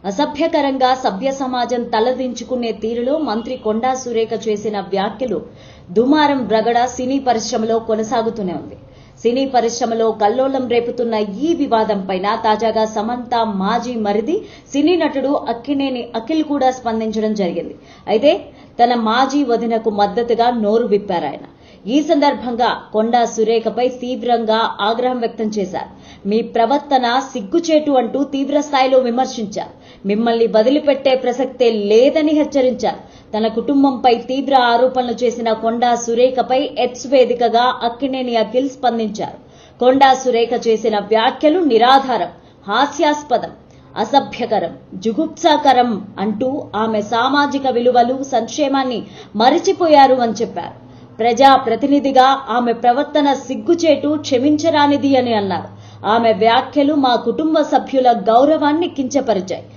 అసభ్యకరంగా సభ్య సమాజం తలదించుకునే తీరులో మంత్రి కొండా సురేఖ చేసిన వ్యాఖ్యలు దుమారం రగడ సినీ పరిశ్రమలో కొనసాగుతూనే ఉంది. సినీ పరిశ్రమలో కల్లోలం రేపుతున్న ఈ వివాదంపైన తాజాగా సమంత మాజీ మరిది సినీ నటుడు అక్కినేని అఖిల్ కూడా స్పందించడం జరిగింది. అయితే తన మాజీ వదినకు మద్దతుగా నోరు విప్పారాయన. ఈ సందర్భంగా కొండా సురేఖపై తీవ్రంగా ఆగ్రహం వ్యక్తం చేశారు. మీ ప్రవర్తన సిగ్గుచేటు అంటూ తీవ్ర స్థాయిలో విమర్శించారు. మిమ్మల్ని వదిలిపెట్టే ప్రసక్తే లేదని హెచ్చరించారు. తన కుటుంబంపై తీవ్ర ఆరోపణలు చేసిన కొండా సురేఖపై ఎక్స్ వేదికగా అక్కినేని అఖిల్ స్పందించారు. కొండా సురేఖ చేసిన వ్యాఖ్యలు నిరాధారం, హాస్యాస్పదం, అసభ్యకరం, జుగుప్సాకరం అంటూ ఆమె సామాజిక విలువలు, సంక్షేమాన్ని మరిచిపోయారు అని చెప్పారు. ప్రజా ప్రతినిధిగా ఆమె ప్రవర్తన సిగ్గుచేటు, క్షమించరానిది అని అన్నారు. ఆమె వ్యాఖ్యలు మా కుటుంబ సభ్యుల గౌరవాన్ని కించపరిచాయి.